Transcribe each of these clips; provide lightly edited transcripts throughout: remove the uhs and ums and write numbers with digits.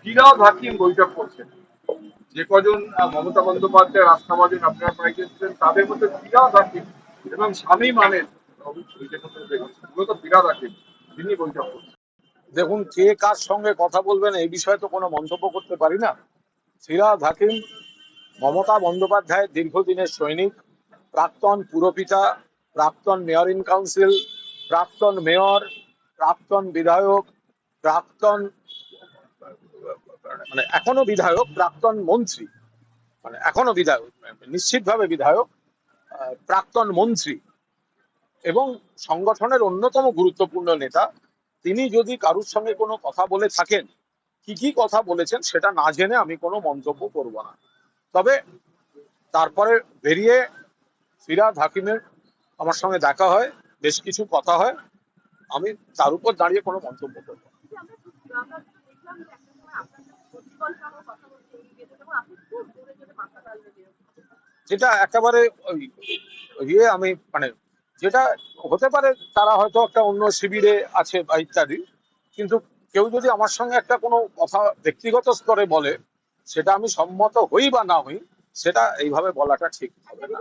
ফিরহাদ হাকিম বৈঠক করছেন। যে কজন মমতা বন্দ্যোপাধ্যায়ের আস্থাভাজন আপনারা পাইছেন তাদের মধ্যে ফিরহাদ হাকিম এবং শামীম আহমেদ মূলত ফিরহাদ হাকিম তিনি বৈঠক করছেন। দেখুন, কে কার সঙ্গে কথা বলবেন এই বিষয়ে তো কোনো মন্তব্য করতে পারি না। ফিরহাদ হাকিম মমতা বন্দ্যোপাধ্যায়ের দীর্ঘদিনের সৈনিক, প্রাক্তন পুরপিতা, প্রাক্তন মেয়র ইন কাউন্সিল, প্রাক্তন মেয়র, প্রাক্তন বিধায়ক, প্রাক্তন এখনো বিধায়ক, প্রাক্তন মন্ত্রী, এখনো বিধায়ক, নিশ্চিতভাবে বিধায়ক, প্রাক্তন মন্ত্রী এবং সংগঠনের অন্যতম গুরুত্বপূর্ণ নেতা। তিনি যদি কারুর সঙ্গে কোনো কথা বলে থাকেন, কি কি কথা বলেছেন সেটা না জেনে আমি কোনো মন্তব্য করব না। তবে তারপরে বেরিয়ে ফিরহাদ হাকিমের আমার সঙ্গে দেখা হয়, বেশ কিছু কথা হয়, আমি তার উপর দাঁড়িয়ে কোনো মন্তব্য করব না। যেটা একেবারে আমি যেটা হতে পারে তারা হয়তো একটা অন্য শিবিরে আছে বা ইত্যাদি, কিন্তু কেউ যদি আমার সঙ্গে একটা কোনো কথা ব্যক্তিগত স্তরে বলে, সেটা আমি সম্মত হই বা না হই, সেটা এইভাবে বলাটা ঠিক হবে না।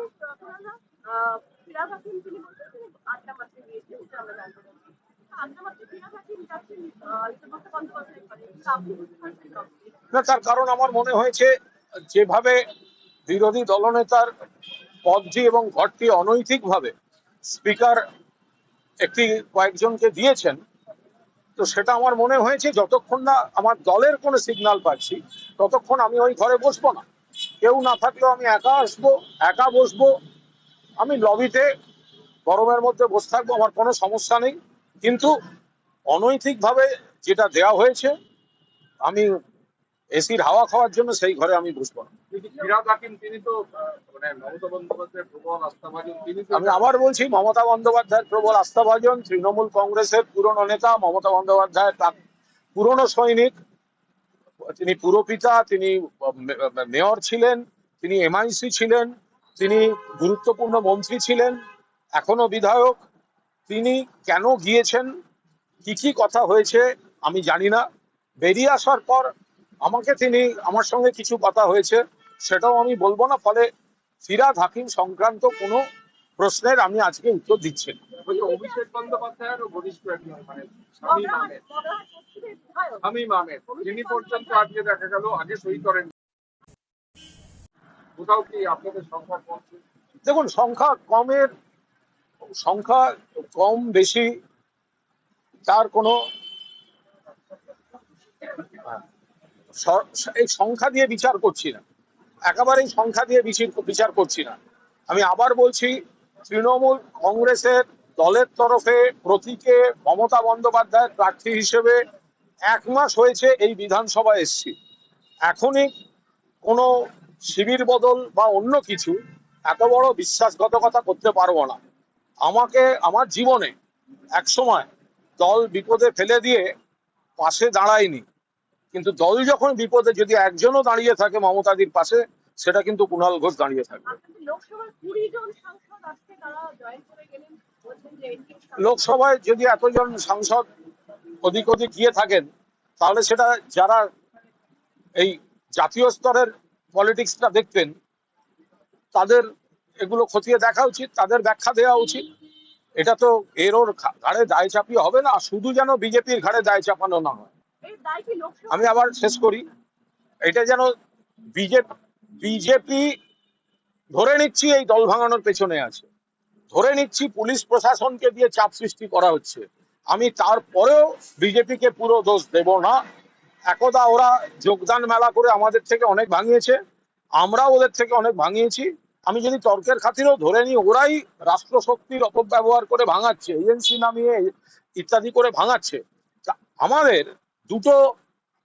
না, তার কারণ আমার মনে হয়েছে যেভাবে বিরোধী দলনেতার পদটি এবং ঘরটি অনৈতিকভাবে স্পিকার কয়েকজনকে দিয়েছেন, তো সেটা আমার মনে হয়েছে যতক্ষণ না আমার দলের কোনো সিগন্যাল পাচ্ছি ততক্ষণ আমি ওই ঘরে বসবো না। কেউ না থাকলেও আমি একা আসবো, একা বসবো, আমি লবিতে গরমের মধ্যে বসে থাকবো, আমার কোনো সমস্যা নেই। কিন্তু অনৈতিকভাবে যেটা দেওয়া হয়েছে, আমি এসির হাওয়া খাওয়ার জন্য সেই ঘরে আমি বসবো না। ফিরহাদ হাকিম তিনি তো মমতা বন্দ্যোপাধ্যায়ের প্রবল আস্থাভাজন। আমি আবার বলছি, মমতা বন্দ্যোপাধ্যায়ের প্রবল আস্থাভাজন, তৃণমূল কংগ্রেসের পুরনো নেতা, মমতা বন্দ্যোপাধ্যায়ের পুরনো সৈনিক, তিনি পুরপিতা, তিনি মেয়র ছিলেন, তিনি এমআইসি ছিলেন, তিনি গুরুত্বপূর্ণ মন্ত্রী ছিলেন, এখনো বিধায়ক। তিনি কেন গিয়েছেন, কি কি কথা হয়েছে আমি জানি না। বেরিয়ে আসার পর আমার সঙ্গে কিছু কথা হয়েছে, সেটাও আমি বলবো না। ফলে ফিরহাদ হাকিম সংক্রান্ত কোনো প্রশ্নের আমি আজকে উত্তর দিচ্ছি না। অভিষেক বন্দ্যোপাধ্যায়েরও ঘনিষ্ঠ একজন শামীম আহমেদ তিনি পর্যন্ত আজকে দেখা গেল আগে সই করেন। কোথাও কি আপনাদের সংখ্যা কমছে? দেখুন, সংখ্যা কম বেশি তার কোনো এই সংখ্যা দিয়ে বিচার করছি না, একেবারেই সংখ্যা দিয়ে বিচার করছি না। আমি আবার বলছি, তৃণমূল কংগ্রেসের দলের তরফে প্রতীকে মমতা বন্দ্যোপাধ্যায়ের প্রার্থী হিসেবে 1 মাস হয়েছে এই বিধানসভায় এসছি। এখনই কোনো শিবির বদল বা অন্য কিছু এত বড় বিশ্বাসঘাতকতা করতে পারবো না। আমার জীবনে একসময় দল বিপদে ফেলে দিয়ে পাশে দাঁড়ায়নি, কিন্তু দল যখন বিপদে যদি একজনও দাঁড়িয়ে থাকে মমতাদির পাশে, সেটা কিন্তু কুণাল ঘোষ দাঁড়িয়ে থাকবে। লোকসভায় যদি এতজন সাংসদ ওদিক ওদিক গিয়ে থাকেন, তাহলে সেটা যারা এই জাতীয় স্তরের পলিটিক্সটা দেখতেন তাদের এগুলো খতিয়ে দেখা উচিত, তাদের ব্যাখ্যা দেওয়া উচিত। এটা তো ওর ঘাড়ে দায় চাপিয়ে হবে না, শুধু যেন বিজেপির ঘাড়ে দায় চাপানো না হয়। আমি আবার শেষ করি, এটা যেন বিজেপি ধরে নিচ্ছি এই দল ভাঙানোর পেছনে আছে, ধরে নিচ্ছি পুলিশ প্রশাসনকে দিয়ে চাপ সৃষ্টি করা হচ্ছে, আমি তারপরেও বিজেপিকে পুরো দোষ দেব না। একদা ওরা যোগদান মেলা করে আমাদের থেকে অনেক ভাঙিয়েছে, আমরাও ওদের থেকে অনেক ভাঙিয়েছি। আমি যদি তর্কের খাতিরেও ধরে নিই ওরাই রাষ্ট্রশক্তির অপব্যবহার করে ভাঙাচ্ছে, এজেন্সি নামিয়ে ইত্যাদি করে ভাঙাচ্ছে, আমাদের দুটো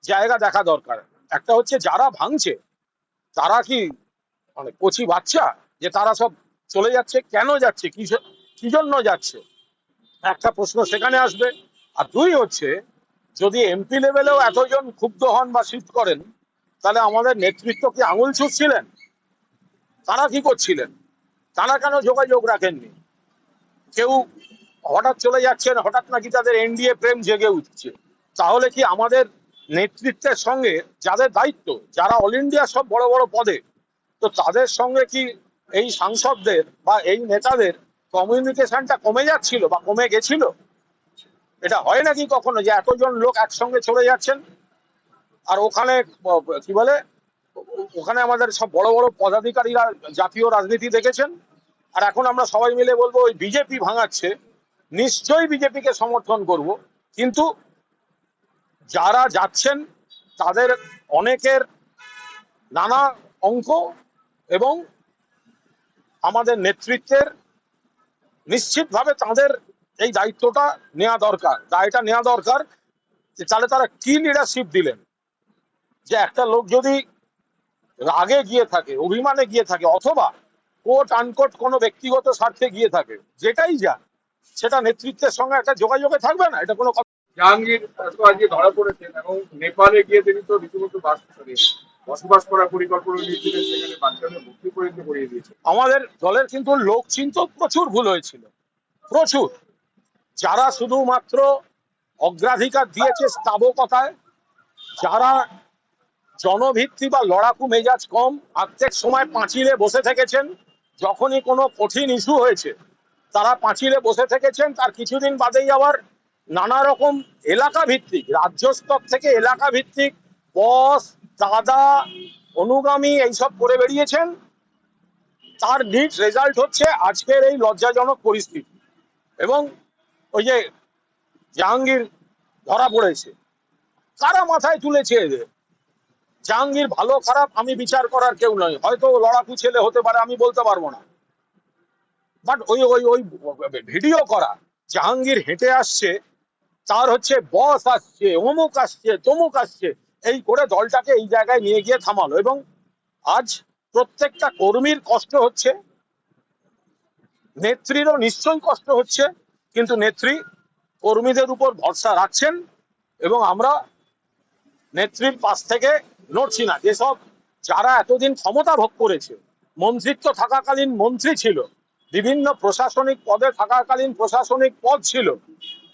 জায়গা দেখা দরকার। একটা হচ্ছে যারা ভাঙছে তারা কি কচি বাচ্চা যে তারা সব চলে যাচ্ছে, কেন যাচ্ছে, কি জন্য যাচ্ছে, একটা প্রশ্ন সেখানে আসবে। আর 2 হচ্ছে, যদি এমপি লেভেলেও এতজন ক্ষুব্ধ হন বা শিফট করেন, তাহলে আমাদের নেতৃত্ব কি আঙুল ছুঁচ্ছিলেন? তারা কি করছিলেন? তারা কেন যোগাযোগ রাখেননি? কেউ হঠাৎ চলে যাচ্ছেন, হঠাৎ নাকি তাদের এনডিএ প্রেম জেগে উঠছে, তাহলে কি আমাদের নেতৃত্বের সঙ্গে যাদের দায়িত্ব, যারা অল ইন্ডিয়া সব বড় বড় পদে, তো তাদের সঙ্গে কি এই সাংসদদের বা এই নেতাদের কমিউনিকেশনটা কমে যাচ্ছিল বা কমে গেছিল? এটা হয় নাকি কখনো যে এতজন লোক একসঙ্গে চলে যাচ্ছেন আর ওখানে কি বলে, ওখানে আমাদের সব বড় বড় পদাধিকারীরা জাতীয় রাজনীতি দেখেছেন, আর এখন আমরা সবাই মিলে বলবো ওই বিজেপি ভাঙাচ্ছে, নিশ্চয়ই বিজেপিকে সমর্থন করব। কিন্তু যারা যাচ্ছেন তাদের অনেকের নানা অঙ্ক, এবং আমাদের নেতৃত্বের নিশ্চিতভাবে তাদের এই দায়িত্বটা নেওয়া দরকার, দায়টা নেওয়া দরকার। যে তাহলে তারা কি লিডারশিপ দিলেন, যে একটা লোক যদি রাগে গিয়ে থাকে, অভিমানে গিয়ে থাকে, অথবা কোট আনকোট কোনো ব্যক্তিগত স্বার্থে গিয়ে থাকে, যেটাই যা, সেটা নেতৃত্বের সঙ্গে একটা যোগাযোগে থাকবে না, এটা কোনো কথা। জাহাঙ্গীর তো আজকে ধরা পড়েছেন এবং নেপালে গিয়ে তিনি তো রীতিমতো বসবাস করার পরিকল্পনা নিয়েছিলেন, সেখানে বাচ্চাদের ভর্তি পরীক্ষা করিয়ে দিয়েছে। আমাদের দলের কিন্তু লোক চিন্তা প্রচুর ভুল হয়েছিল, প্রচুর। যারা শুধুমাত্র অগ্রাধিকার দিয়েছে স্থাবকতায়, যারা জনভিত্তি বা লড়াকু মেজাজ কম, প্রত্যেক সময় পাঁচিলে বসে থেকেছেন, যখনই কোনো কঠিন ইস্যু হয়েছে তারা পাঁচিলে বসে থেকেছেন, তার কিছুদিন বাদেই আবার নানা রকম এলাকা ভিত্তিক, রাজ্য স্তর থেকে এলাকা ভিত্তিক বস, দাদা, অনুগামী এইসব করে বেরিয়েছেন। তার নিট রেজাল্ট হচ্ছে আজকের এই লজ্জাজনক পরিস্থিতি। এবং ওই যে জাহাঙ্গীর ধরা পড়েছে, কারা মাথায় তুলেছে এদের? জাহাঙ্গীর ভালো খারাপ আমি বিচার করার কেউ নয়, হয়তো লড়াকু ছেলে হতে পারে, আমি বলতে পারবো না, বাট ওই ওই ওই ভিডিও করা, জাহাঙ্গীর হেঁটে আসছে, তার হচ্ছে বস আসছে, অমুক আসছে, তমুক আসছে, এই করে দলটাকে এই জায়গায় নিয়ে গিয়ে থামালো। এবং আজ প্রত্যেকটা কর্মীর কষ্ট হচ্ছে, নেত্রীরও নিশ্চয়ই কষ্ট হচ্ছে, কিন্তু নেত্রী কর্মীদের উপর ভরসা রাখছেন, এবং আমরা নেত্রীর পাশ থেকে নড়ছি না। যেসব যারা এতদিন ক্ষমতা ভোগ করেছে, মন্ত্রিত্ব থাকাকালীন মন্ত্রী ছিল, বিভিন্ন প্রশাসনিক পদে থাকাকালীন প্রশাসনিক পদ ছিল,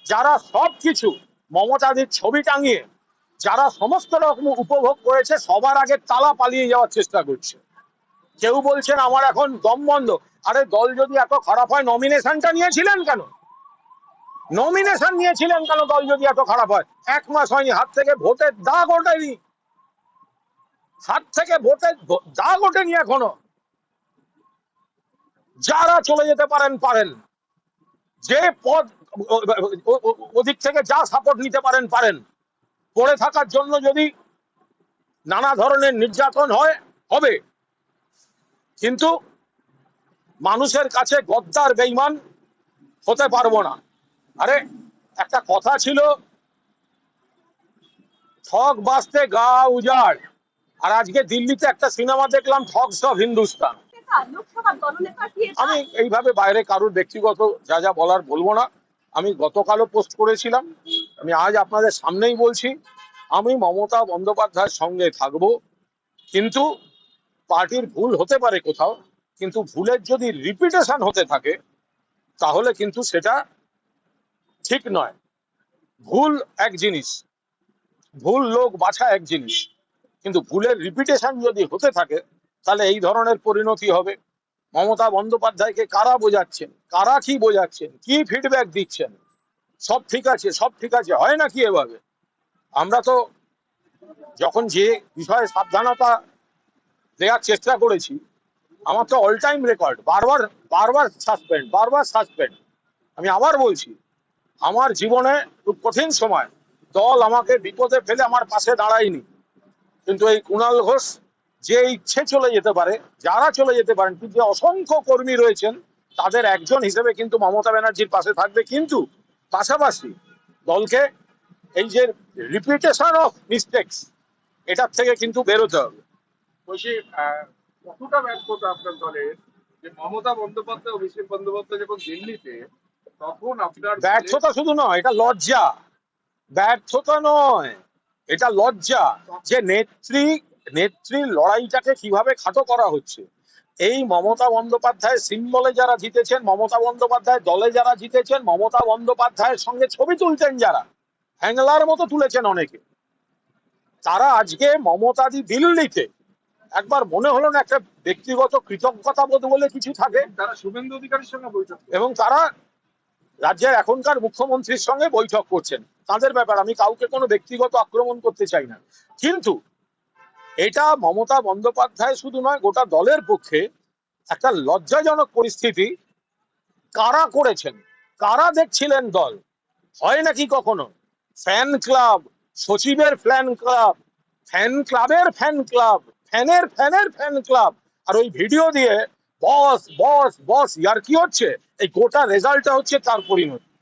যারা সবকিছু মমতাদির ছবি টাঙিয়ে যারা সমস্ত রকম উপভোগ করেছে, সবার আগে তালা পালিয়ে যাওয়ার চেষ্টা করছে। কেউ বলছেন আমার এখন দম বন্ধ। আরে দল যদি এত খারাপ হয় নমিনেশনটা নিয়েছিলেন কেন? নমিনেশন নিয়েছিলেন কেন দল যদি এত খারাপ হয়? 1 মাস হয়নি, হাত থেকে ভোটের দাগ ওঠেনি, হাত থেকে ভোটের দাগ ওঠেনি এখনো। যারা চলে যেতে পারেন পারেন, যে পদ ওদিক থেকে যা সাপোর্ট নিতে পারেন পারেন, পড়ে থাকার জন্য যদি নানা ধরনের নির্যাতন হয় হবে, কিন্তু মানুষের কাছে গদ্দার বেঈমান হতে পারবো না। আরে একটা কথা ছিল, ঠক বাঁচতে গা উজাড়, আর আজকে দিল্লিতে একটা সিনেমা দেখলাম, ঠকস অফ হিন্দুস্তান। আমি এইভাবে বাইরে কারোর ব্যক্তিগত যা যা বলার বলবো না। আমি গতকালও পোস্ট করেছিলাম, আমি আজ আপনাদের সামনেই বলছি, আমি মমতা বন্দ্যোপাধ্যায়ের সঙ্গে থাকবো, কিন্তু পার্টির ভুল হতে পারে কোথাও, কিন্তু ভুলের যদি রিপিটেশন হতে থাকে তাহলে কিন্তু সেটা ঠিক নয়। ভুল এক জিনিস, ভুল লোক বাছা এক জিনিস, কিন্তু ভুলের রিপিটেশন যদি হতে থাকে তাহলে এই ধরনের পরিণতি হবে। মমতা বন্দ্যোপাধ্যায়কে কারা বোঝাচ্ছেন, কারা কি বোঝাচ্ছেন, কি ফিডব্যাক দিচ্ছেন, সব ঠিক আছে, সব ঠিক আছে, হয় না কি এভাবে? আমরা তো যখন যে বিষয়ে সাবধানতা দেওয়ার চেষ্টা করেছি, আমার তো অল টাইম রেকর্ড, বারবার বারবার সাসপেন্ড, বারবার সাসপেন্ড। আমি আবার বলছি, আমার জীবনে খুব কঠিন সময় দল আমাকে বিপদে ফেলে আমার পাশে দাঁড়ায়নি, কিন্তু এই কুণাল ঘোষ যে ইচ্ছে চলে যেতে পারে, যারা চলে যেতে পারেন, কিন্তু অসংখ্য কর্মী রয়েছেন, তাদের একজন হিসেবে কিন্তু মমতা ব্যানার্জির পাশে থাকবে। কিন্তু পাশাপাশি দলকে এই যে রিপিটেশন অফ মিস্টেকস, এটার থেকে কিন্তু বেরোতে হবে। বলছি কতটা ব্যর্থতা আপনার দলের, যে মমতা বন্দ্যোপাধ্যায়, অভিষেক বন্দ্যোপাধ্যায় যখন দিল্লিতে, তখন আপনার ব্যর্থতা শুধু নয়, এটা লজ্জা। ব্যর্থতা নয়, এটা লজ্জা, যে নেত্রীর লড়াইটাকে কিভাবে খাটো করা হচ্ছে। এই মমতা বন্দ্যোপাধ্যায় সিম্বলে যারা জিতেছেন, মমতা বন্দ্যোপাধ্যায় দলে যারা জিতেছেন, মমতা বন্দ্যোপাধ্যায়ের সঙ্গে ছবি তুলতেন যারা, হ্যাংলার মতো তুলেছেন অনেকে, তারা আজকে মমতাদি দিল্লিতে, একবার মনে হলো না একটা ব্যক্তিগত কৃতজ্ঞতা বোধ বলে কিছু থাকে, তারা শুভেন্দু অধিকারীর সঙ্গে বৈঠক করেছে। এবং তারা রাজ্যের এখনকার মুখ্যমন্ত্রীর সঙ্গে বৈঠক করছেন। তাদের ব্যাপার, আমি কাউকে কোনো ব্যক্তিগত আক্রমণ করতে চাই না, কিন্তু এটা মমতা বন্দ্যোপাধ্যায় শুধু নয়, গোটা দলের পক্ষে একটা লজ্জাজনক পরিস্থিতি। কারা করেছেন, কারা দেখছিলেন দল? হয় নাকি কখনো ফ্যান ক্লাব, সচিবের ফ্যান ক্লাব, ফ্যান ক্লাবের ফ্যান ক্লাব, ফ্যানের ফ্যানের ফ্যান ক্লাব, আর ওই ভিডিও দিয়ে বস বস বস ইয়ার কি হচ্ছে? এই গোটা রেজাল্টটা হচ্ছে তার পরিণতি।